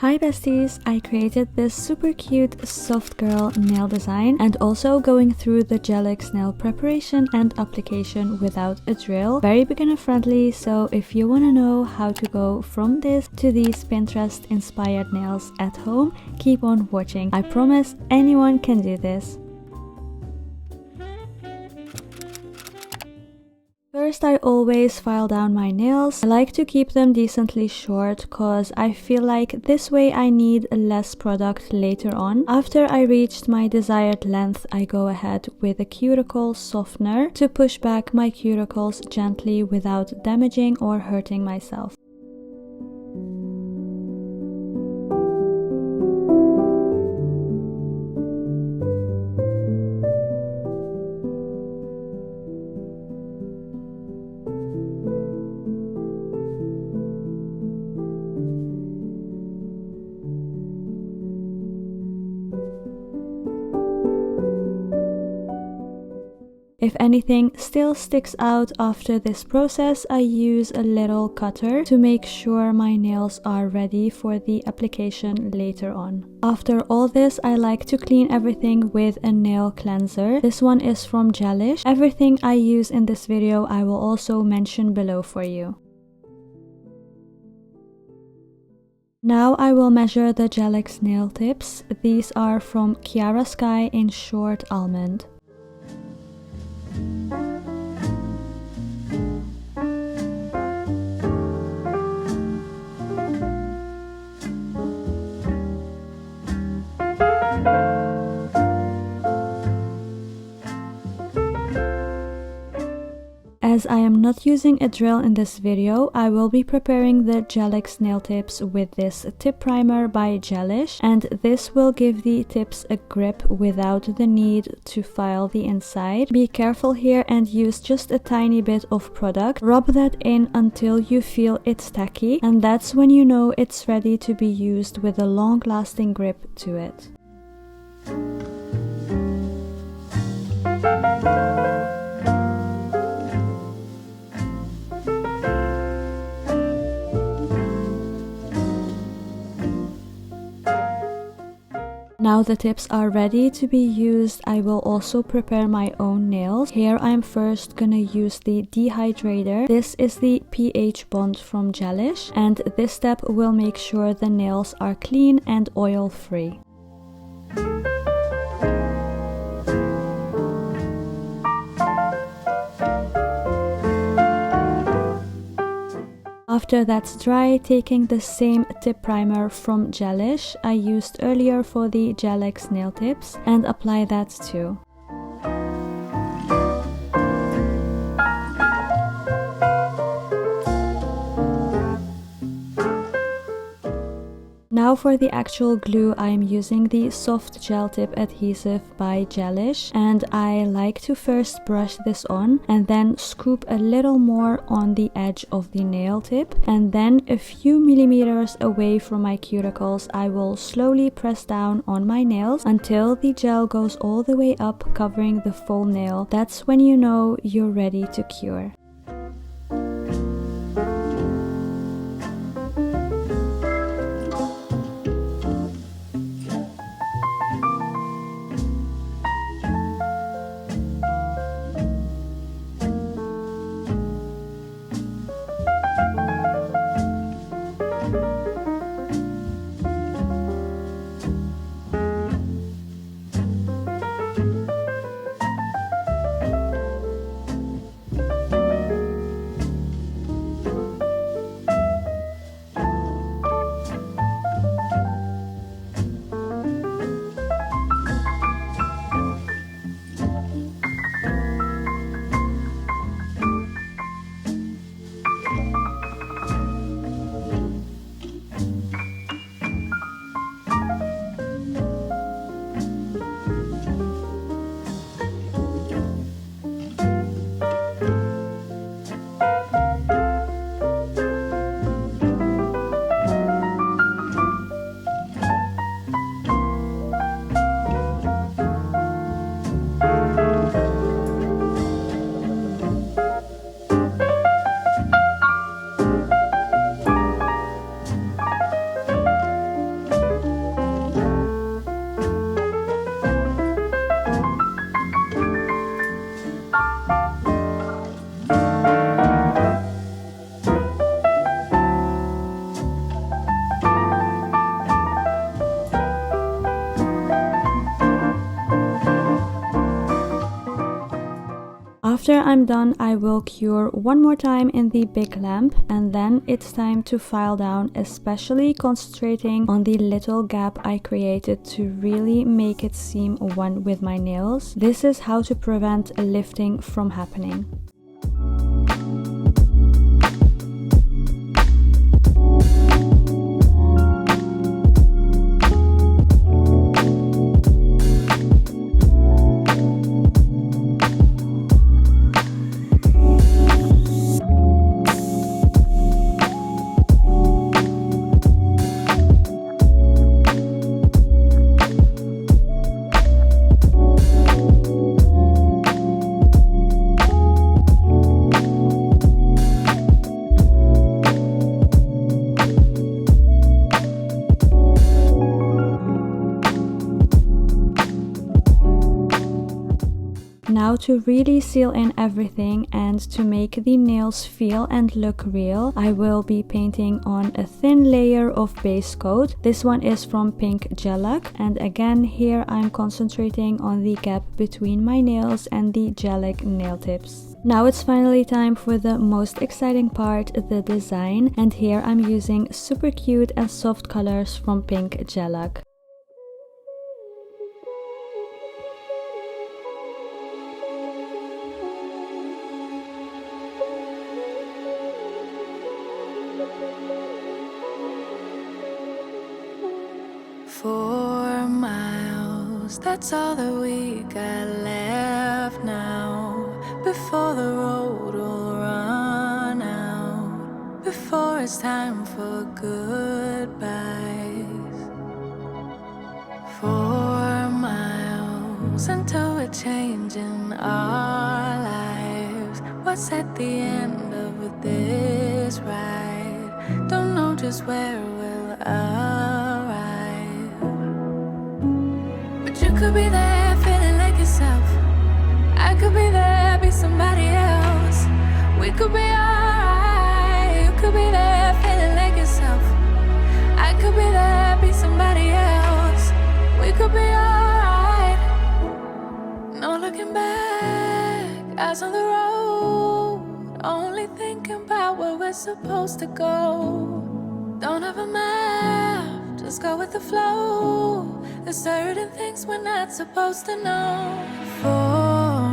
Hi besties, I created this super cute soft girl nail design and also going through the gellac nail preparation and application without a drill. Very beginner friendly, so if you want to know how to go from this to these Pinterest inspired nails at home, keep on watching. I promise anyone can do this. First, I always file down my nails. I like to keep them decently short cause I feel like this way I need less product later on. After I reached my desired length, I go ahead with a cuticle softener to push back my cuticles gently without damaging or hurting myself. If anything still sticks out after this process, I use a little cutter to make sure my nails are ready for the application later on. After all this, I like to clean everything with a nail cleanser. This one is from Gelish. Everything I use in this video I will also mention below for you. Now I will measure the gellac nail tips. These are from Kiara Sky in short almond. As I am not using a drill in this video, I will be preparing the gellac nail tips with this tip primer by Gelish, and this will give the tips a grip without the need to file the inside. Be careful here and use just a tiny bit of product. Rub that in until you feel it's tacky, and that's when you know it's ready to be used with a long-lasting grip to it. Now the tips are ready to be used, I will also prepare my own nails. Here I'm first gonna use the dehydrator. This is the pH bond from Gelish, and this step will make sure the nails are clean and oil free. After that's dry, taking the same tip primer from Gelish I used earlier for the gellac nail tips and apply that too. Now for the actual glue, I am using the soft gel tip adhesive by Gelish, and I like to first brush this on and then scoop a little more on the edge of the nail tip, and then a few millimeters away from my cuticles I will slowly press down on my nails until the gel goes all the way up, covering the full nail. That's when you know you're ready to cure. After I'm done, I will cure one more time in the big lamp, and then it's time to file down, especially concentrating on the little gap I created to really make it seem one with my nails. This is how to prevent lifting from happening. Now to really seal in everything and to make the nails feel and look real, I will be painting on a thin layer of base coat. This one is from Pink Gellac, and again here I'm concentrating on the gap between my nails and the gellac nail tips. Now it's finally time for the most exciting part, the design, and here I'm using super cute and soft colors from Pink Gellac. That's all that we got left now, before the road will run out, before it's time for goodbyes. 4 miles until we're changing our lives. What's at the end of this ride? Don't know just where we'll arrive. You could be there feeling like yourself. I could be there, be somebody else. We could be alright. You could be there feeling like yourself. I could be there, be somebody else. We could be alright. No looking back, eyes on the road. Only thinking about where we're supposed to go. Don't have a map, just go with the flow. There's certain things we're not supposed to know. 4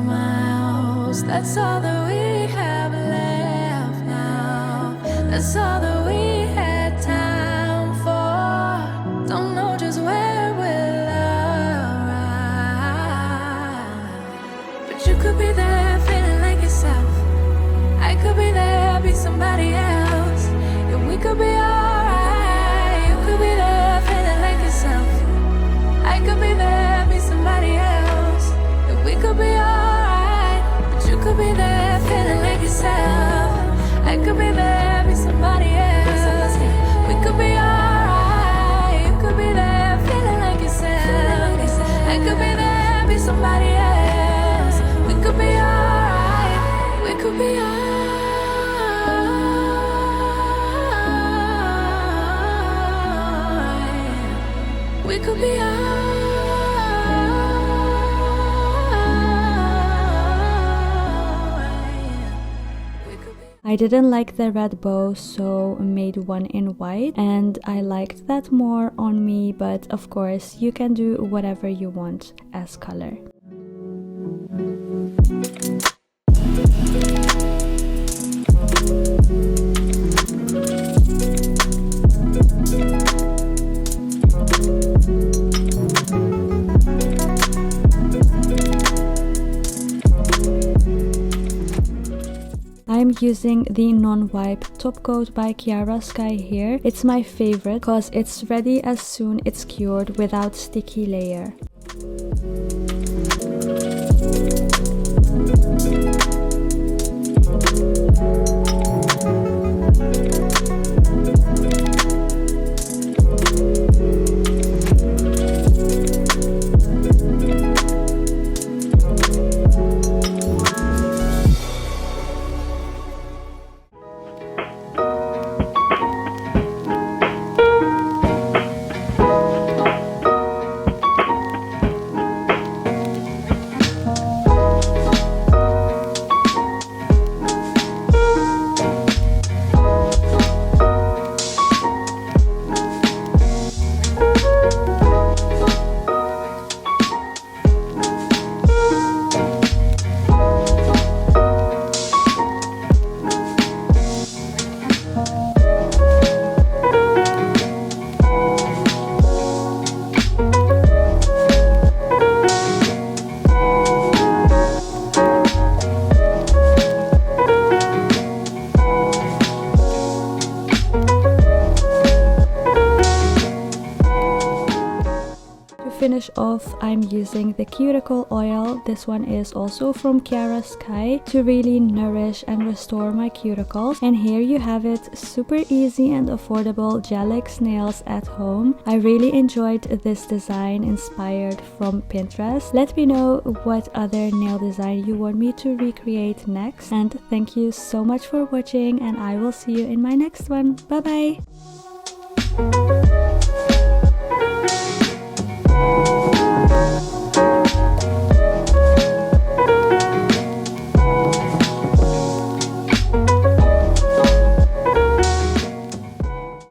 miles, that's all that we have left now. That's all that we had time for. Don't know just where we'll arrive. But you could be there feeling like yourself. I could be there, be somebody else. Yeah, we could be alright. You could be there feeling like yourself. I could be there, be somebody else. If we could be alright, but you could be there feeling like yourself. I could be there, be somebody else. We could be alright. You could be there feeling like yourself. I could be there, be somebody else. We could be alright. We could be alright. We could be alright. I didn't like the red bow, so made one in white, and I liked that more on me, but of course you can do whatever you want as color. I'm using the non-wipe top coat by Kiara Sky here. It's my favorite because it's ready as soon it's cured without sticky layer. finish off, I'm using the cuticle oil. This one is also from Kiara Sky to really nourish and restore my cuticles. And here you have it, super easy and affordable gellac nails at home. I really enjoyed this design inspired from Pinterest. Let me know what other nail design you want me to recreate next. And thank you so much for watching, and I will see you in my next one. Bye bye!